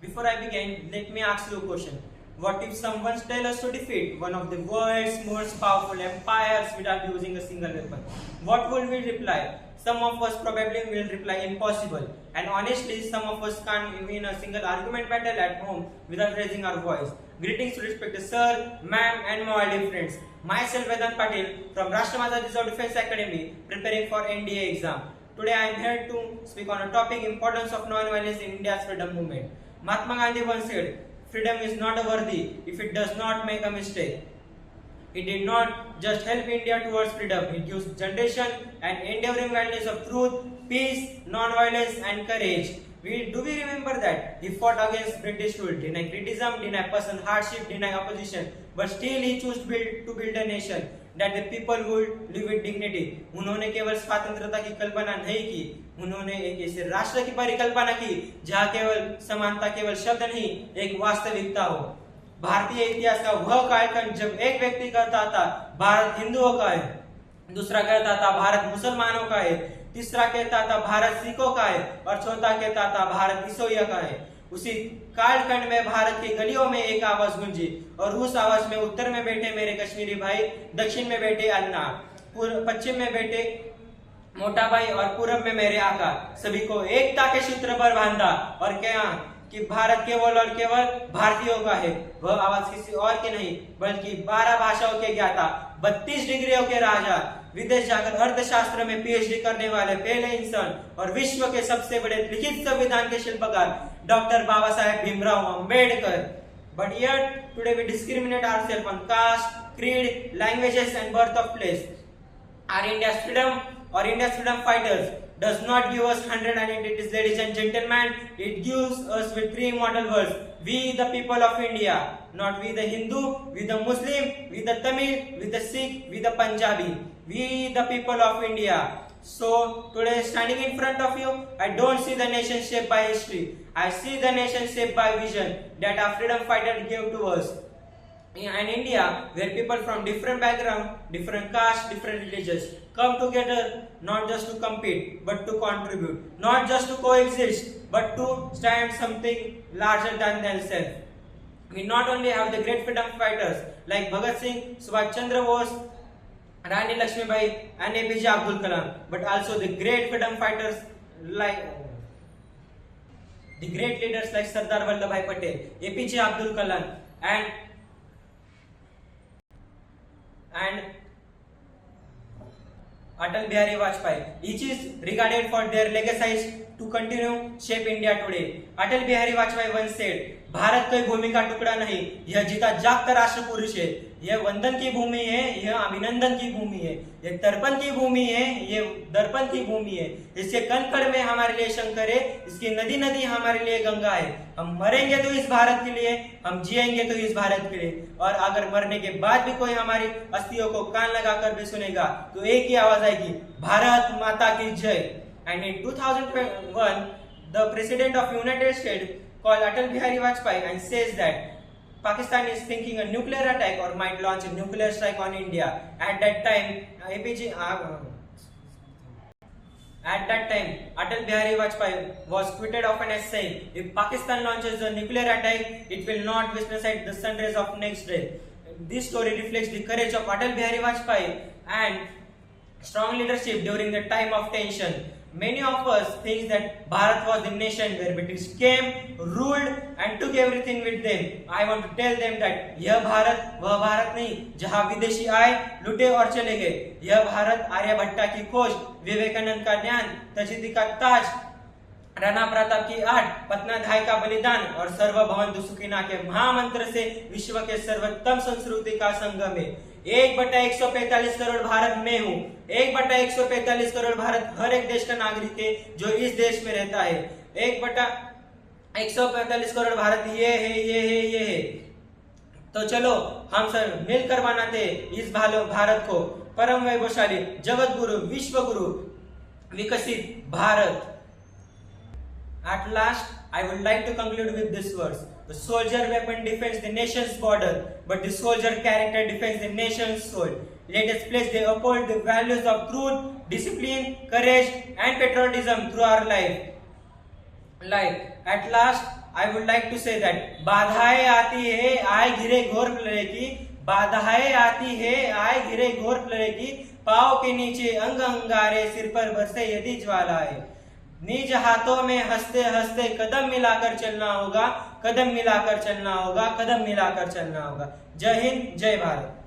Before I begin, let me ask you a question. What if someone tells us to defeat one of the world's most powerful empires without using a single weapon? What will we reply? Some of us probably will reply impossible. And honestly, some of us can't win a single argument battle at home without raising our voice. Greetings, respected sir, ma'am, and my dear friends. Myself Vedant Patil from Rashtramatha Reserve Defense Academy, preparing for NDA exam. Today I am here to speak on a topic: importance of non-violence in India's freedom movement. Mahatma Gandhi once said, "Freedom is not worthy if it does not make a mistake." It did not just help India towards freedom; it gives generation an enduring values of truth, peace, non-violence, and courage. Do we remember that he fought against British rule, deny criticism, deny personal hardship, deny opposition, but still he chose to build a nation that the people would live with dignity. उन्होंने केवल स्वतंत्रता की कल्पना नहीं की, उन्होंने एक ऐसे राष्ट्र की परिकल्पना की जहाँ केवल समानता केवल शब्द नहीं, एक वास्तविकता हो। भारतीय इतिहास का वह कालखंड जब एक व्यक्ति कहता था भारत हिंदुओं का है, दूसरा कहता था भारत मुसलमानों का है, तीसरा कहता था भारत सिखों का है और चौथा कहता था भारत ईसाइयों का है। उसी कालखंड में भारत की गलियों में एक आवाज गूंजी और उस आवाज में उत्तर में बैठे मेरे कश्मीरी भाई, दक्षिण में बैठे अन्ना, पश्चिम में बैठे मोटा भाई और पूरब में मेरे आका, सभी को एकता के सूत्र पर बांधा और कहा कि भारत केवल और केवल भारतीयों का है। वह आवाज किसी और की नहीं बल्कि 12 भाषाओं के ज्ञाता, 32 डिग्रियों के राजा, विदेश जाकर अर्थशास्त्र में पीएचडी करने वाले पहले इंसान और विश्व के सबसे बड़े लिखित संविधान के शिल्पकार doctor Baba Saheb Bhimrao Ambedkar. But yet today we discriminate ourselves on caste, creed, languages and birth of place. Our India's freedom fighters does not give us 100 identities, ladies and gentlemen. It gives us with 3 immortal words: we the people of India. Not we the Hindu, we the Muslim, we the Tamil, we the Sikh, we the Punjabi. We the people of India. So today, standing in front of you, I don't see the nation shaped by history. I see the nation shaped by vision that our freedom fighters gave to us. In India, where people from different backgrounds, different castes, different religions come together not just to compete but to contribute, not just to coexist but to stand something larger than themselves. We not only have the great freedom fighters like Bhagat Singh, Subhash Chandra Bose, Rani Lakshmibai and APJ Abdul Kalam, but also the great freedom fighters like the great leaders like Sardar Vallabhbhai Patel, APJ Abdul Kalam and Atal Bihari Vajpayee. Each is regarded for their legacies to continue shape India today. Atal Bihari Vajpayee once said, Bharat कोई भूमि का टुकड़ा नहीं, यह जीता जागता राष्ट्र पुरुष है। यह वंदन की भूमि है, यह अभिनंदन की भूमि है, यह तर्पण की भूमि है, यह दर्पण की भूमि है। इसके कण कण में हमारे लिए शंकर है, इसकी नदी नदी हमारे लिए गंगा है। हम मरेंगे तो इस भारत के लिए, हम जिएंगे तो इस भारत के लिए। और अगर मरने के बाद भी कोई हमारी अस्थियों को कान लगाकर भी सुनेगा तो एक ही आवाज आएगी, भारत माता की जय। And in 2001, the President of United States called Atal Bihari Vajpayee and says that Pakistan is thinking a nuclear attack or might launch a nuclear strike on India. At that time, Atal Bihari Vajpayee was quoted often as saying, "If Pakistan launches a nuclear attack, it will not witness the sun rays of next day." This story reflects the courage of Atal Bihari Vajpayee and strong leadership during the time of tension. Many of us think that Bharat was the nation where British came, ruled and took everything with them. I want to tell them that यह भारत वह भारत नहीं जहाँ विदेशी आए, लुटे और चले गए। यह भारत आर्यभट्टा की खोज, विवेकानंद का ज्ञान, तजीदी का ताज, राणा प्रताप की आठ, पत्नाधाय का बलिदान और सर्वभवन्तु सुखिनः के महामंत्र से विश्व के सर्वोत्तम संस्कृति का संगम है। 1/145 करोड़ भारत में हूँ, 1/145 करोड़ भारत हर एक देश का नागरिक है जो इस देश में रहता है। 1/145 करोड़ भारत ये है। तो चलो हम सब मिलकर बनाते इस भारत को परम वैभवशाली, जगत गुरु, विश्व गुरु, विकसित Bharat. At last, I would like to conclude with these words. The soldier weapon defends the nation's border, but the soldier character defends the nation's soul. Let us place the uphold the values of truth, discipline, courage, and patriotism through our life. At last, I would like to say that बाधाएं आती है आए घिरे घोर प्रलय की, बाधाएं आती है आए घिरे घोर प्रलय की, पाँव के नीचे अंग अंगारे, सिर पर बरसे यदि ज्वालाएं। निज हाथों में हंसते हंसते कदम मिलाकर चलना होगा, कदम मिलाकर चलना होगा, कदम मिलाकर चलना होगा। जय हिंद, जय भारत।